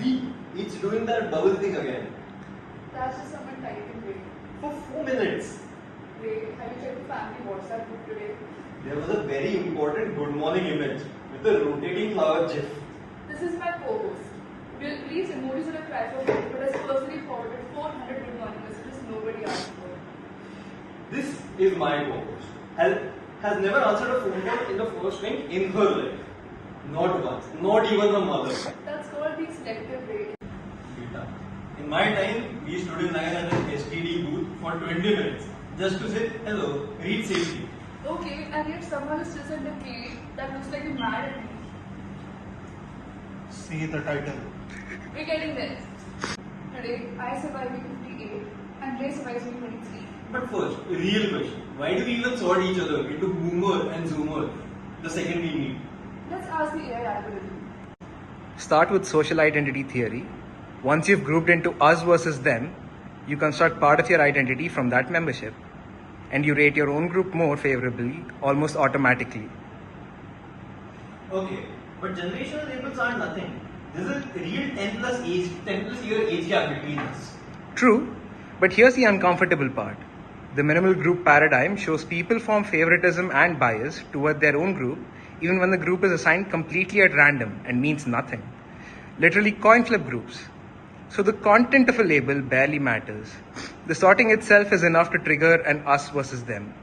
See, it's doing that bubble thing again. That's just someone typing Ray. For 4 minutes. Ray, have you checked the family WhatsApp group today? There was a very important good morning image with a rotating flower gif. This is my co-host. We'll release emojis on a cry for help, but has personally forwarded 400 good morning messages nobody asked for. This is my co-host. Has never answered a phone call in the first ring in her life. Not once. Not even the mother. That's called being selective, Ray. Beta. In my time, we stood in line at an STD booth for 20 minutes just to say hello, read safety. Okay, and yet somehow you still send a K that looks like you're mad at me. See the title. We're getting there. Today, I survived week 58 and Ray survives week 23. But first, real question. Why do we even sort each other into boomer and zoomer the second we meet? Let's ask the AI algorithm. Start with social identity theory. Once you've grouped into us versus them, you construct part of your identity from that membership. And you rate your own group more favorably, almost automatically. Okay, but generational labels are nothing. There's a real 10 plus year age gap between us. True, but here's the uncomfortable part. The minimal group paradigm shows people form favoritism and bias toward their own group, even when the group is assigned completely at random and means nothing. Literally coin flip groups. So the content of a label barely matters. The sorting itself is enough to trigger an us versus them.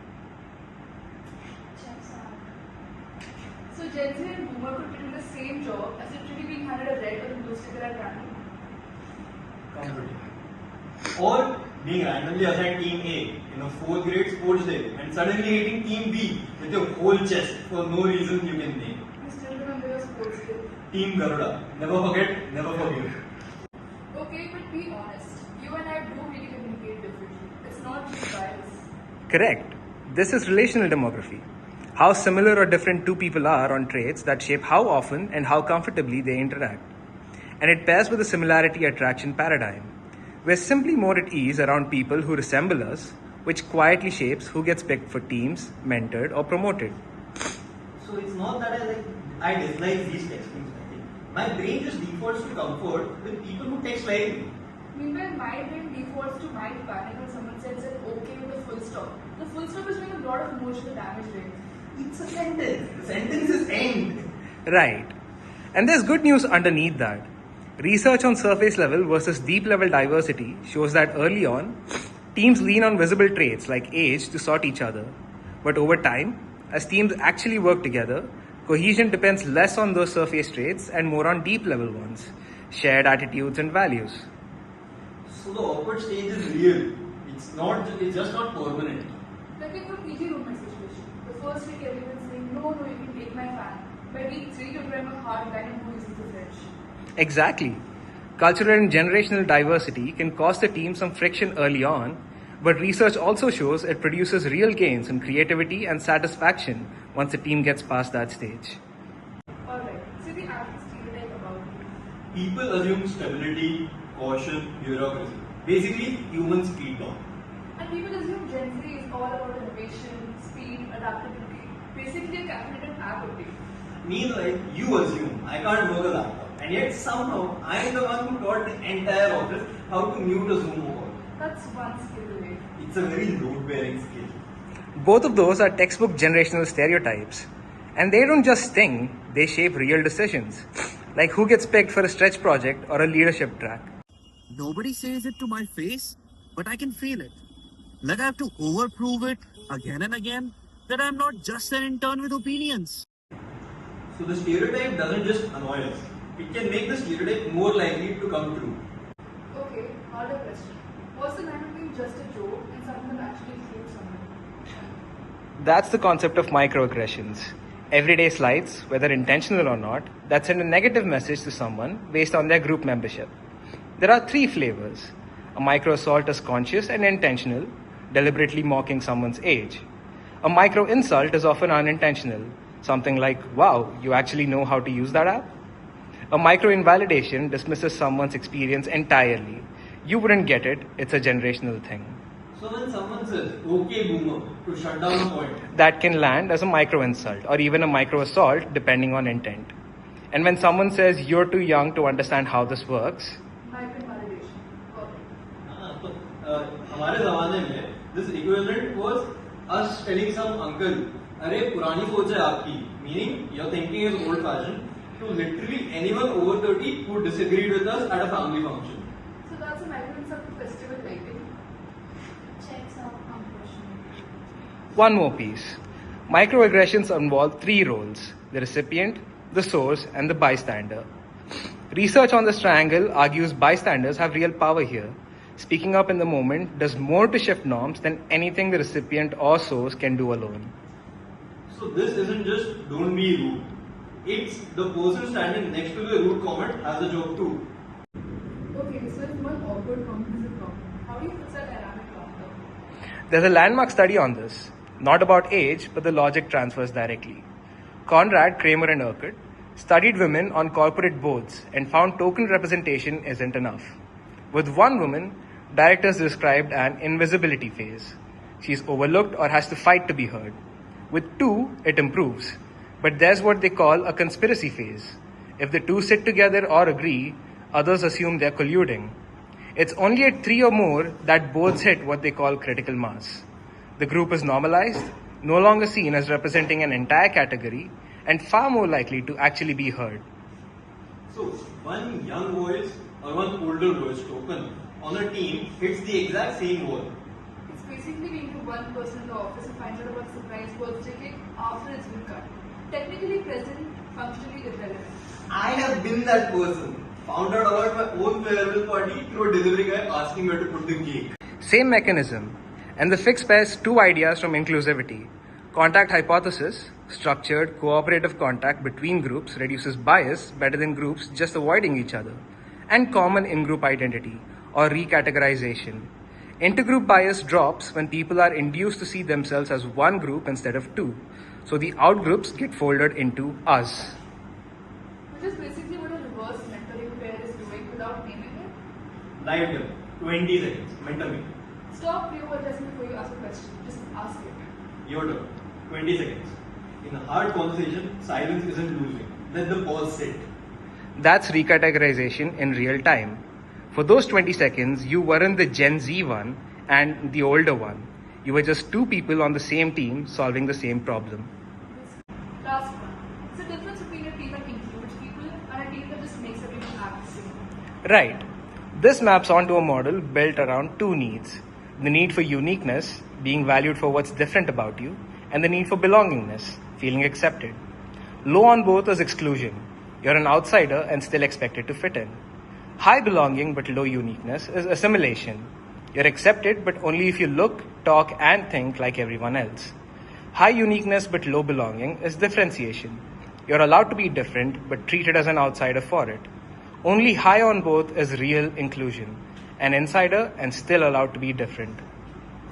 So Gen Z and Boomer could be doing the same job as literally being handed a red or a blue sticker at random. Comforting. Or being randomly assigned Team A in a 4th grade sports day and suddenly hating Team B with your whole chest for no reason you can name. I still remember your sports day. Team Garuda. Never forget, never forgive. Okay, but be honest. You and I do really communicate differently. It's not just bias. Correct. This is relational demography. How similar or different two people are on traits that shape how often and how comfortably they interact. And it pairs with the similarity attraction paradigm. We're simply more at ease around people who resemble us, which quietly shapes who gets picked for teams, mentored, or promoted. So it's not that I dislike these textbooks. My brain just defaults to comfort with people who text like me. Meanwhile, my brain defaults to mild panic when someone says that okay with a full stop. The full stop is doing a lot of emotional damage, right? It's a sentence. The sentence is end. Right. And there's good news underneath that. Research on surface level versus deep level diversity shows that early on, teams lean on visible traits like age to sort each other. But over time, as teams actually work together, cohesion depends less on those surface traits and more on deep level ones, shared attitudes and values. So the awkward stage is real. It's just not permanent. Like in the PG roommate situation. The first week everyone's saying, no, you can take my fan. By week 3, you're drawing a hard line and who uses the fridge. Exactly. Cultural and generational diversity can cause the team some friction early on, but research also shows it produces real gains in creativity and satisfaction once the team gets past that stage. Alright, so the average stereotype about you. People assume stability, caution, bureaucracy. Basically, humans speed down. And people assume Gen Z is all about innovation, speed, adaptability. Basically a calculated app update. Meanwhile, you assume I can't work a laptop, and yet somehow I am the one who taught the entire office how to mute a Zoom call. That's one skill away. It's a very load-bearing skill. Both of those are textbook generational stereotypes. And they don't just sting, they shape real decisions. Like who gets picked for a stretch project or a leadership track. Nobody says it to my face, but I can feel it. Like I have to overprove it again and again that I'm not just an intern with opinions. So the stereotype doesn't just annoy us. It can make the stereotype more likely to come true. Okay, harder question. What's the line between just a joke and something that actually kills someone? That's the concept of microaggressions. Everyday slights, whether intentional or not, that send a negative message to someone based on their group membership. There are 3 flavors. A micro assault is conscious and intentional, deliberately mocking someone's age. A micro insult is often unintentional, something like, wow, you actually know how to use that app? A micro invalidation dismisses someone's experience entirely. You wouldn't get it, it's a generational thing. So when someone says, okay boomer, to shut down a point, That can land as a micro insult or even a micro assault depending on intent. And when someone says you're too young to understand how this works, Migrant validation. Perfect. हमारे ज़माने में this equivalent was us telling some uncle, अरे पुरानी सोच है आपकी, meaning your thinking is old fashioned, to literally anyone over 30 who disagreed with us at a family function. So that's a migrant of the festival lighting. Checks out question. one more piece. Microaggressions involve three roles: the recipient, the source, and the bystander. Research on this triangle argues bystanders have real power here. Speaking up in the moment does more to shift norms than anything the recipient or source can do alone. So this isn't just don't be rude. It's the person standing next to the rude comment has a job too. Okay, so if one awkward comment is a problem, how do you fix that dynamic long term? There's a landmark study on this, not about age, but the logic transfers directly. Conrad, Kramer, and Urquhart studied women on corporate boards and found token representation isn't enough. With one woman, directors described an invisibility phase. She's overlooked or has to fight to be heard. With two, it improves. But there's what they call a conspiracy phase. If the two sit together or agree, others assume they're colluding. It's only at three or more that boards hit what they call critical mass. The group is normalized, no longer seen as representing an entire category, and far more likely to actually be heard. So one young voice or one older voice token on a team hits the exact same wall. It's basically being the one person in the office who finds out about the surprise birthday cake after it's been cut. Technically present, functionally irrelevant. I have been that person. Found out about my own farewell party through a delivery guy asking where to put the cake. Same mechanism, and the fix pairs two ideas from inclusivity. Contact hypothesis, structured, cooperative contact between groups reduces bias better than groups just avoiding each other. And common in-group identity, or recategorization. Intergroup bias drops when people are induced to see themselves as one group instead of two. So the outgroups get folded into us. Which is basically what a reverse mentoring pair is doing without naming it. Live them. 20 seconds. Mentor me. Stop pre-apologizing before you ask a question. Just ask it. Your turn. 20 seconds. In a hard conversation, silence isn't losing. Let the pause sit. That's recategorization in real time. For those 20 seconds, you weren't the Gen Z one and the older one. You were just two people on the same team solving the same problem. Last one. It's a difference between a team that includes people and a team that just makes everyone act the same. Right. This maps onto a model built around two needs: the need for uniqueness, being valued for what's different about you, and the need for belongingness, feeling accepted. Low on both is exclusion. You're an outsider and still expected to fit in. High belonging but low uniqueness is assimilation. You're accepted but only if you look, talk, and think like everyone else. High uniqueness but low belonging is differentiation. You're allowed to be different but treated as an outsider for it. Only high on both is real inclusion. An insider and still allowed to be different.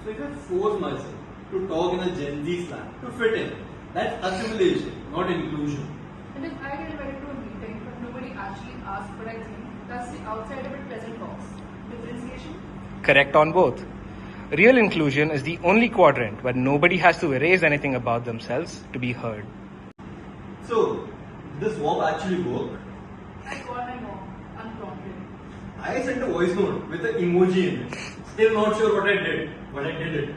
So if I force myself to talk in a Gen Z slang, to fit in, that's assimilation, not inclusion. And if I get invited to a meeting but nobody actually asks what I think, that's the outsider but present box. Differentiation? Correct on both. Real inclusion is the only quadrant where nobody has to erase anything about themselves to be heard. So, this swap actually worked. I call my mom, unprompted. I sent a voice note with an emoji in it. Still not sure what I did, but I did it.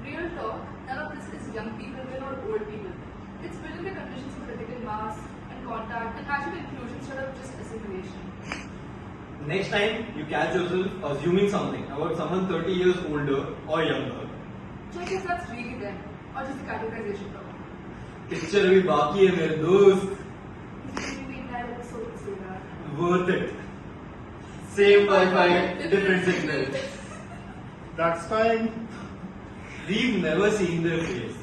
Real talk, none of this is young people or old people. It's building the conditions for critical mass and contact and actual inclusion instead of just assimilation. Next time you catch yourself assuming something about someone 30 years older or younger, Check if that's really them or just the categorization problem. picture will baki hai mere dost. Maybe we entire episode would say that. Worth it. Same Wi-Fi, different signal. That's fine. We've never seen their face.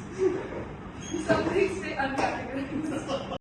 Some things stay uncategorized.